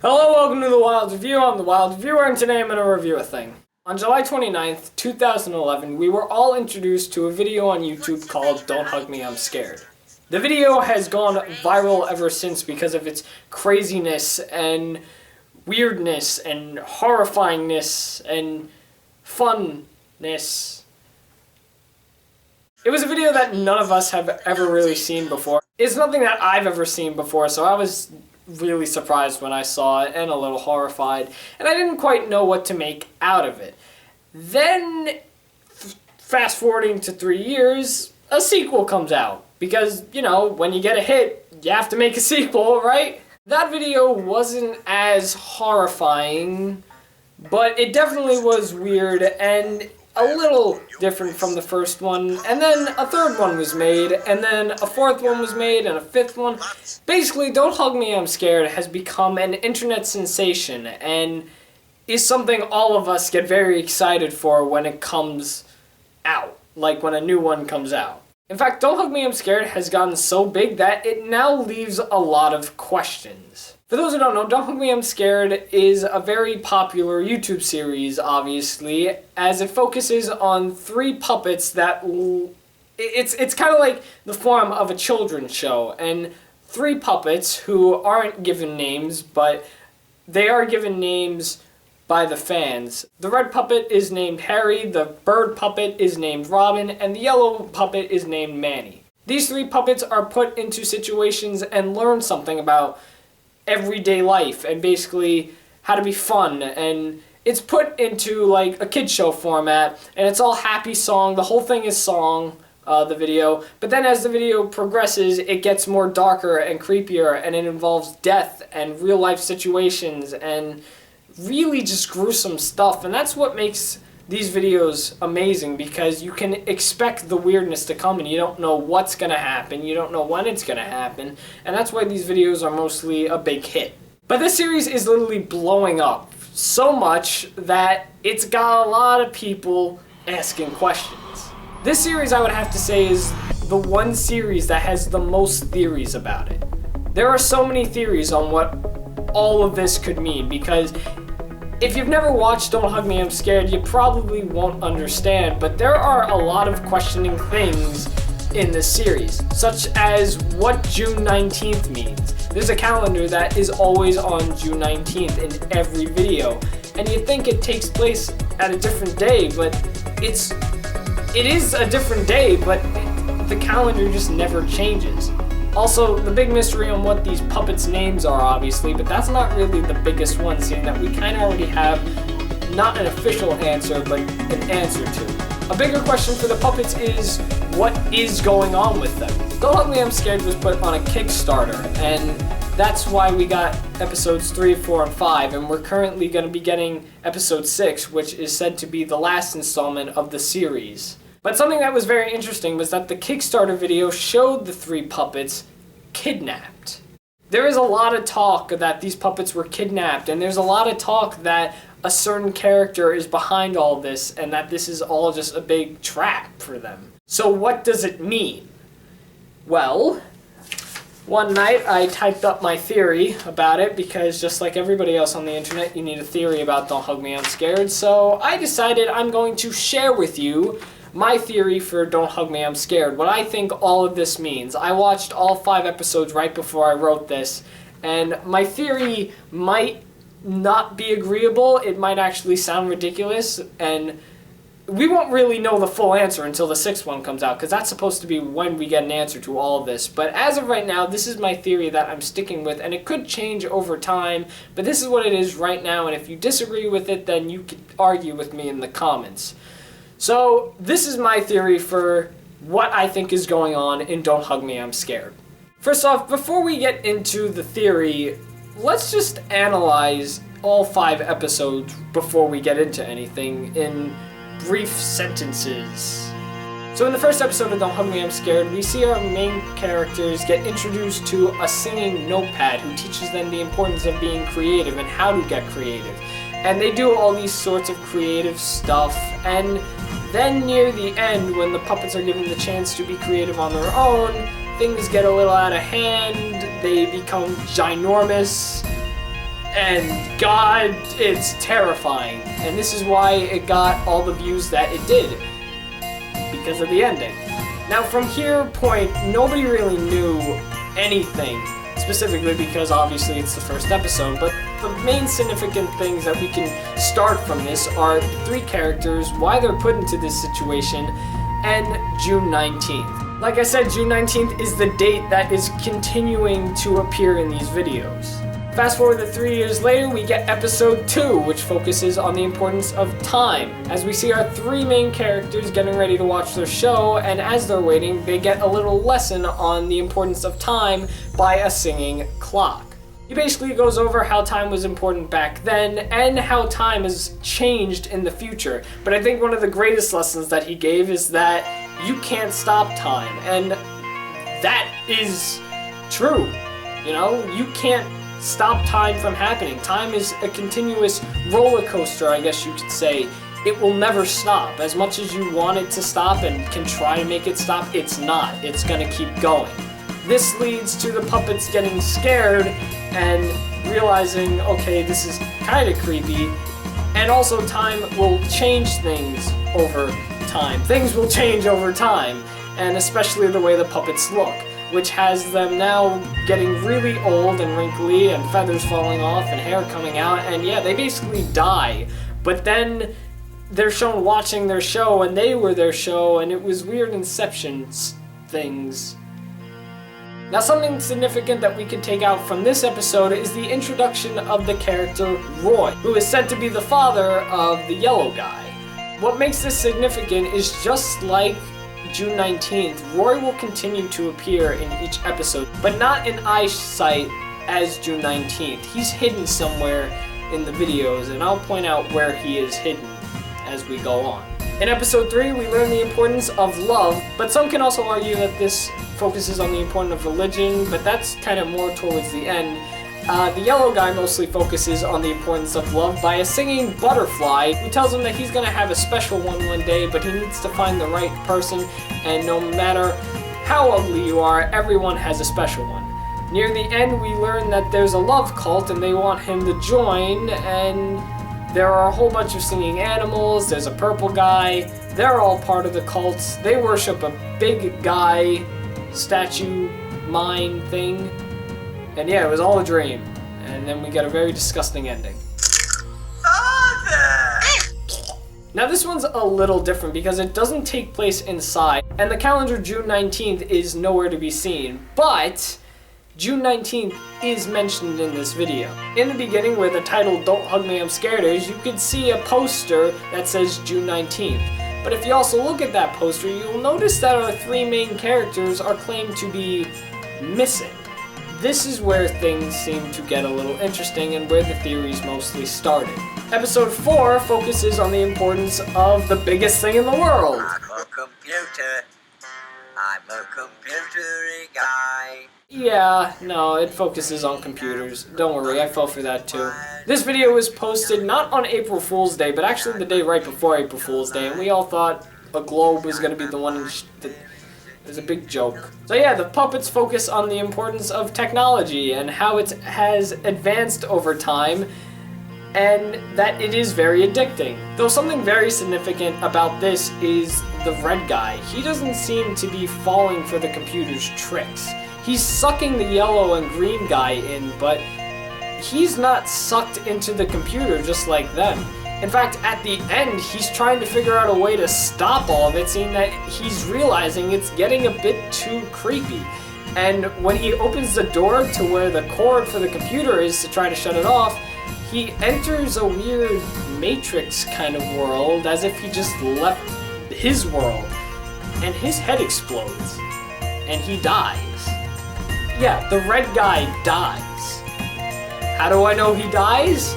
Hello, welcome to the Wild Review. I'm the Wild Reviewer, and today I'm going to review a thing. On July 29th, 2011, we were all introduced to a video on YouTube called Don't Hug Me, I'm Scared. The video has gone viral ever since because of its craziness and weirdness and horrifyingness and funness. It was a video that none of us have ever really seen before. It's nothing that I've ever seen before, so I was really surprised when I saw it and a little horrified, and I didn't quite know what to make out of it. Then, fast forwarding to 3 years, a sequel comes out. Because, you know, when you get a hit, you have to make a sequel, right? That video wasn't as horrifying, but it definitely was weird and a little different from the first one, and then a third one was made, and then a fourth one was made, and a fifth one. Basically, Don't Hug Me, I'm Scared has become an internet sensation, and is something all of us get very excited for when it comes out, like when a new one comes out. In fact, Don't Hug Me, I'm Scared has gotten so big that it now leaves a lot of questions. For those who don't know, Don't Hug Me, I'm Scared is a very popular YouTube series, obviously, as it focuses on 3 puppets that... It's kind of like the form of a children's show, and 3 puppets who aren't given names, but they are given names by the fans. The red puppet is named Harry, the bird puppet is named Robin, and the yellow puppet is named Manny. These 3 puppets are put into situations and learn something about everyday life and basically how to be fun, and it's put into like a kid show format, and it's all happy song. The whole thing is song, the video, but then as the video progresses it gets more darker and creepier, and it involves death and real life situations and really just gruesome stuff, and that's what makes these videos amazing, because you can expect the weirdness to come and you don't know what's going to happen, you don't know when it's going to happen, and that's why these videos are mostly a big hit. But this series is literally blowing up so much that it's got a lot of people asking questions. This series, I would have to say, is the one series that has the most theories about it. There are so many theories on what all of this could mean, because if you've never watched Don't Hug Me, I'm Scared, you probably won't understand, but there are a lot of questioning things in this series, such as what June 19th means. There's a calendar that is always on June 19th in every video, and you'd think it takes place at a different day, but it is a different day, but the calendar just never changes. Also, the big mystery on what these puppets' names are, obviously, but that's not really the biggest one, seeing that we kind of already have not an official answer, but an answer to. A bigger question for the puppets is, what is going on with them? Don't Hug Me, I'm Scared was put on a Kickstarter, and that's why we got episodes 3, 4, and 5, and we're currently going to be getting episode 6, which is said to be the last installment of the series. But something that was very interesting was that the Kickstarter video showed the 3 puppets kidnapped. There is a lot of talk that these puppets were kidnapped, and there's a lot of talk that a certain character is behind all this, and that this is all just a big trap for them. So what does it mean? Well, one night I typed up my theory about it, because just like everybody else on the internet, you need a theory about Don't Hug Me, I'm Scared, so I decided I'm going to share with you my theory for Don't Hug Me, I'm Scared, what I think all of this means. I watched all 5 episodes right before I wrote this, and my theory might not be agreeable, it might actually sound ridiculous, and we won't really know the full answer until the 6th one comes out, because that's supposed to be when we get an answer to all of this. But as of right now, this is my theory that I'm sticking with, and it could change over time, but this is what it is right now, and if you disagree with it, then you could argue with me in the comments. So, this is my theory for what I think is going on in Don't Hug Me, I'm Scared. First off, before we get into the theory, let's just analyze all 5 episodes before we get into anything in brief sentences. So in the first episode of Don't Hug Me, I'm Scared, we see our main characters get introduced to a singing notepad who teaches them the importance of being creative and how to get creative. And they do all these sorts of creative stuff, and then near the end, when the puppets are given the chance to be creative on their own, things get a little out of hand, they become ginormous, And God, it's terrifying. And this is why it got all the views that it did. Because of the ending. Now from here point, nobody really knew anything. Specifically because obviously it's the first episode. But the main significant things that we can start from this are the three characters, why they're put into this situation, and June 19th. Like I said, June 19th is the date that is continuing to appear in these videos. Fast forward to 3 years later, we get episode 2, which focuses on the importance of time. As we see our three main characters getting ready to watch their show, and as they're waiting, they get a little lesson on the importance of time by a singing clock. He basically goes over how time was important back then, and how time has changed in the future. But I think one of the greatest lessons that he gave is that you can't stop time, and that is true. You know, you can't stop time from happening. Time is a continuous roller coaster, I guess you could say. It will never stop. As much as you want it to stop and can try to make it stop, it's not. It's gonna keep going. This leads to the puppets getting scared and realizing, okay, this is kind of creepy. And also time will change things over time. Things will change over time, and especially the way the puppets look, which has them now getting really old and wrinkly and feathers falling off and hair coming out, and yeah, they basically die. But then they're shown watching their show, and they were their show, and it was weird Inception things. Now, something significant that we could take out from this episode is the introduction of the character Roy, who is said to be the father of the yellow guy. What makes this significant is just like June 19th, Roy will continue to appear in each episode, but not in eyesight as June 19th. He's hidden somewhere in the videos, and I'll point out where he is hidden as we go on. In episode 3, we learn the importance of love, but some can also argue that this focuses on the importance of religion, but that's kind of more towards the end. The yellow guy mostly focuses on the importance of love by a singing butterfly who tells him that he's gonna have a special one day, but he needs to find the right person, and no matter how ugly you are, everyone has a special one. Near the end, we learn that there's a love cult and they want him to join, and there are a whole bunch of singing animals, there's a purple guy, they're all part of the cults. They worship a big guy, statue, mine thing. And yeah, it was all a dream. And then we get a very disgusting ending. Father! Now this one's a little different because it doesn't take place inside, and the calendar June 19th is nowhere to be seen, but June 19th is mentioned in this video. In the beginning, where the title "Don't Hug Me, I'm Scared" is, you could see a poster that says June 19th. But if you also look at that poster, you'll notice that our three main characters are claimed to be missing. This is where things seem to get a little interesting and where the theories mostly started. Episode 4 focuses on the importance of the biggest thing in the world. I'm a computer. I'm a computer guy. Yeah, no, it focuses on computers. Don't worry, I fell for that too. This video was posted not on April Fool's Day, but actually the day right before April Fool's Day, and we all thought a globe was going to be the one that it was a big joke. So yeah, the puppets focus on the importance of technology and how it has advanced over time, and that it is very addicting. Though something very significant about this is the red guy. He doesn't seem to be falling for the computer's tricks. He's sucking the yellow and green guy in, but he's not sucked into the computer just like them. In fact, at the end, he's trying to figure out a way to stop all of it, seeing that he's realizing it's getting a bit too creepy. And when he opens the door to where the cord for the computer is to try to shut it off, he enters a weird Matrix kind of world, as if he just left his world. And his head explodes. And he dies. Yeah, the red guy dies. How do I know he dies?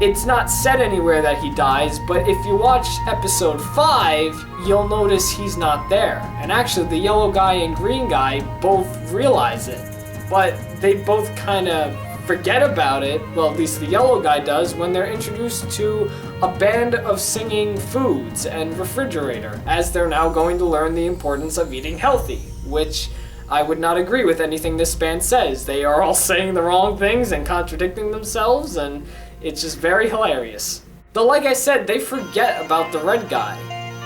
It's not said anywhere that he dies, but if you watch episode 5, you'll notice he's not there. And actually, the yellow guy and green guy both realize it. But they both kind of forget about it, well, at least the yellow guy does, when they're introduced to a band of singing foods and refrigerator, as they're now going to learn the importance of eating healthy, which I would not agree with anything this band says. They are all saying the wrong things and contradicting themselves, and it's just very hilarious. Though, like I said, they forget about the red guy.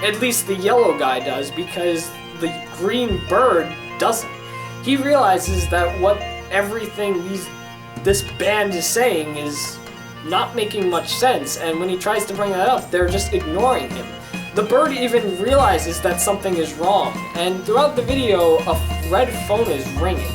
At least the yellow guy does, because the green bird doesn't. He realizes that what everything this band is saying is not making much sense, and when he tries to bring that up, they're just ignoring him. The bird even realizes that something is wrong, and throughout the video, a red phone is ringing.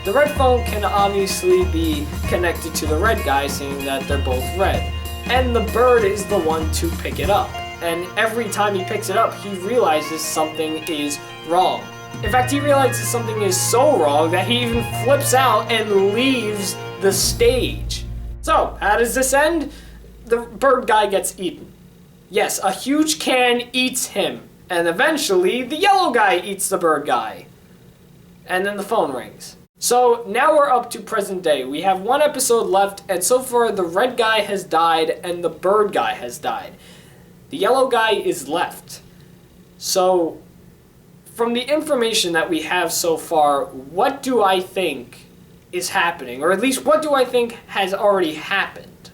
The red phone can obviously be connected to the red guy, seeing that they're both red. And the bird is the one to pick it up. And every time he picks it up, he realizes something is wrong. In fact, he realizes something is so wrong that he even flips out and leaves the stage. So, how does this end? The bird guy gets eaten. Yes, a huge can eats him. And eventually, the yellow guy eats the bird guy. And then the phone rings. So, now we're up to present day. We have one episode left, and so far the red guy has died and the bird guy has died. The yellow guy is left. So, from the information that we have so far, what do I think is happening? Or at least, what do I think has already happened?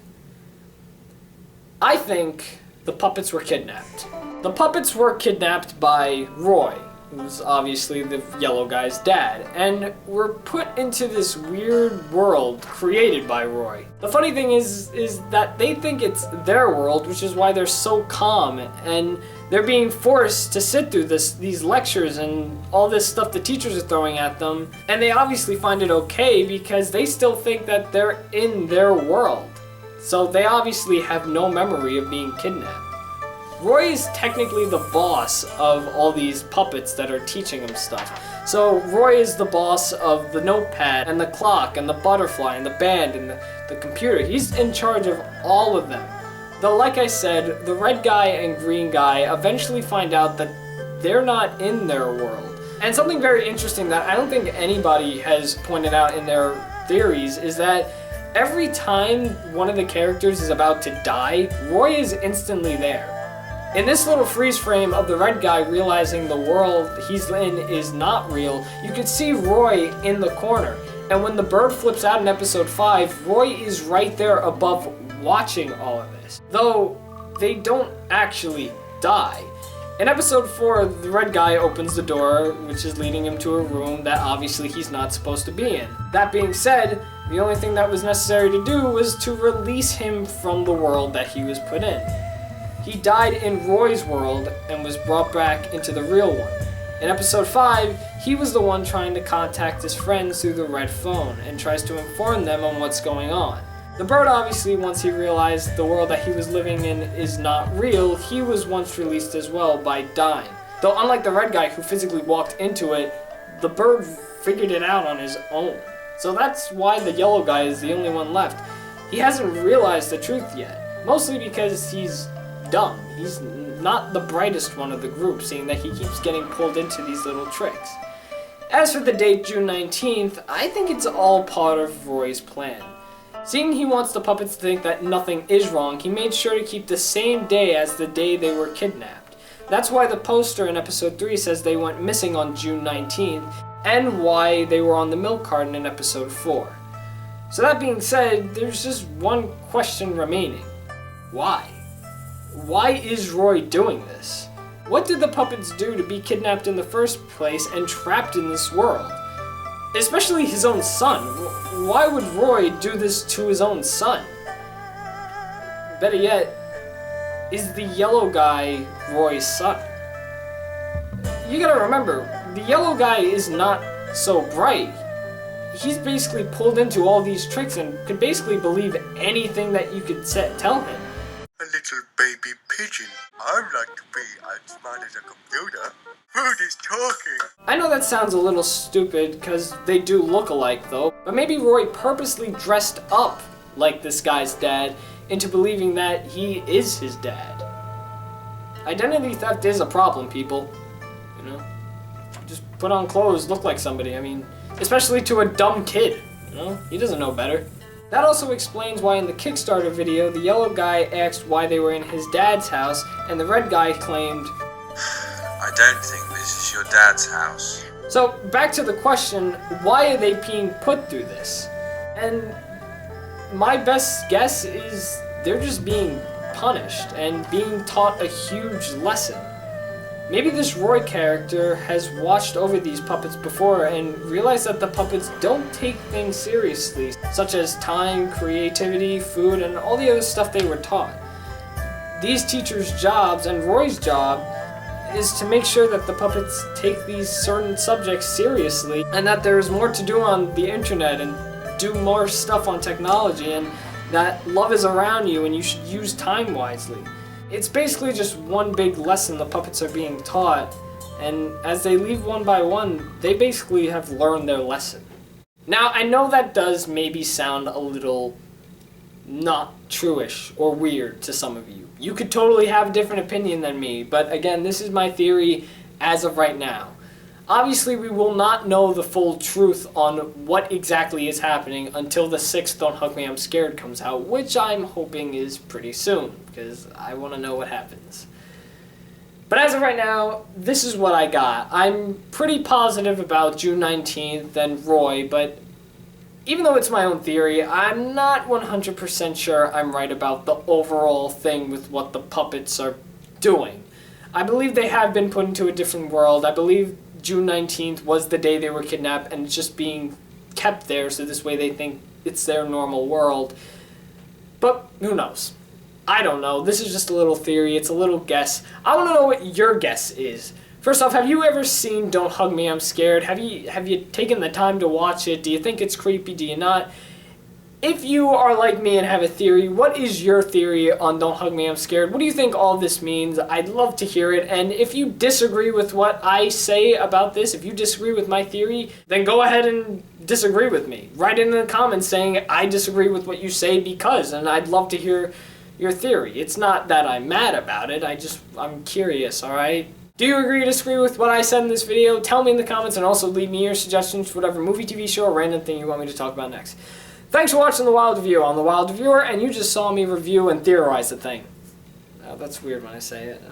I think the puppets were kidnapped. The puppets were kidnapped by Roy, who's obviously the yellow guy's dad, and were put into this weird world created by Roy. The funny thing is that they think it's their world, which is why they're so calm, and they're being forced to sit through these lectures and all this stuff the teachers are throwing at them, and they obviously find it okay because they still think that they're in their world. So they obviously have no memory of being kidnapped. Roy is technically the boss of all these puppets that are teaching him stuff. So Roy is the boss of the notepad and the clock and the butterfly and the band and the computer. He's in charge of all of them. Though, like I said, the red guy and green guy eventually find out that they're not in their world. And something very interesting that I don't think anybody has pointed out in their theories is that every time one of the characters is about to die, Roy is instantly there. In this little freeze frame of the red guy realizing the world he's in is not real, you can see Roy in the corner. And when the bird flips out in episode 5, Roy is right there above watching all of this. Though they don't actually die. In episode 4, the red guy opens the door, which is leading him to a room that obviously he's not supposed to be in. That being said, the only thing that was necessary to do was to release him from the world that he was put in. He died in Roy's world and was brought back into the real one. In episode 5, he was the one trying to contact his friends through the red phone and tries to inform them on what's going on. The bird obviously, once he realized the world that he was living in is not real, he was once released as well by dying. Though unlike the red guy who physically walked into it, the bird figured it out on his own. So that's why the yellow guy is the only one left. He hasn't realized the truth yet, mostly because he's dumb. He's not the brightest one of the group, seeing that he keeps getting pulled into these little tricks. As for the date June 19th, I think it's all part of Roy's plan. Seeing he wants the puppets to think that nothing is wrong, he made sure to keep the same day as the day they were kidnapped. That's why the poster in episode 3 says they went missing on June 19th, and why they were on the milk carton in episode 4. So that being said, there's just one question remaining. Why? Why is Roy doing this? What did the puppets do to be kidnapped in the first place and trapped in this world? Especially his own son. Why would Roy do this to his own son? Better yet, is the yellow guy Roy's son? You gotta remember, the yellow guy is not so bright. He's basically pulled into all these tricks and could basically believe anything that you could tell him. A little baby pigeon. I'd like to be as smart as a computer. Food is talking. I know that sounds a little stupid because they do look alike though, but maybe Roy purposely dressed up like this guy's dad into believing that he is his dad. Identity theft is a problem, people. You know? Just put on clothes, look like somebody. I mean, especially to a dumb kid. You know? He doesn't know better. That also explains why in the Kickstarter video, the yellow guy asked why they were in his dad's house, and the red guy claimed, I don't think this is your dad's house. So back to the question, why are they being put through this? And my best guess is they're just being punished and being taught a huge lesson. Maybe this Roy character has watched over these puppets before and realized that the puppets don't take things seriously, such as time, creativity, food, and all the other stuff they were taught. These teachers' jobs and Roy's job is to make sure that the puppets take these certain subjects seriously and that there's more to do on the internet and do more stuff on technology and that love is around you and you should use time wisely. It's basically just one big lesson the puppets are being taught, and as they leave one by one, they basically have learned their lesson. Now, I know that does maybe sound a little not true-ish or weird to some of you. You could totally have a different opinion than me, but again, this is my theory as of right now. Obviously, we will not know the full truth on what exactly is happening until the 6th Don't Hug Me, I'm Scared comes out, which I'm hoping is pretty soon, because I want to know what happens. But as of right now, this is what I got. I'm pretty positive about June 19th and Roy, but even though it's my own theory, I'm not 100% sure I'm right about the overall thing with what the puppets are doing. I believe they have been put into a different world. I believe June 19th was the day they were kidnapped and it's just being kept there so this way they think it's their normal world. But who knows? I don't know. This is just a little theory. It's a little guess. I want to know what your guess is. First off, have you ever seen Don't Hug Me, I'm Scared? Have you taken the time to watch it? Do you think it's creepy? Do you not? If you are like me and have a theory, what is your theory on Don't Hug Me, I'm Scared? What do you think all this means? I'd love to hear it. And if you disagree with what I say about this, if you disagree with my theory, then go ahead and disagree with me. Write in the comments saying I disagree with what you say because, and I'd love to hear your theory. It's not that I'm mad about it, I'm curious, alright? Do you agree or disagree with what I said in this video? Tell me in the comments and also leave me your suggestions for whatever movie, TV show, or random thing you want me to talk about next. Thanks for watching The Wild Review. I'm The Wild Reviewer, and you just saw me review and theorize the thing. Oh, that's weird when I say it.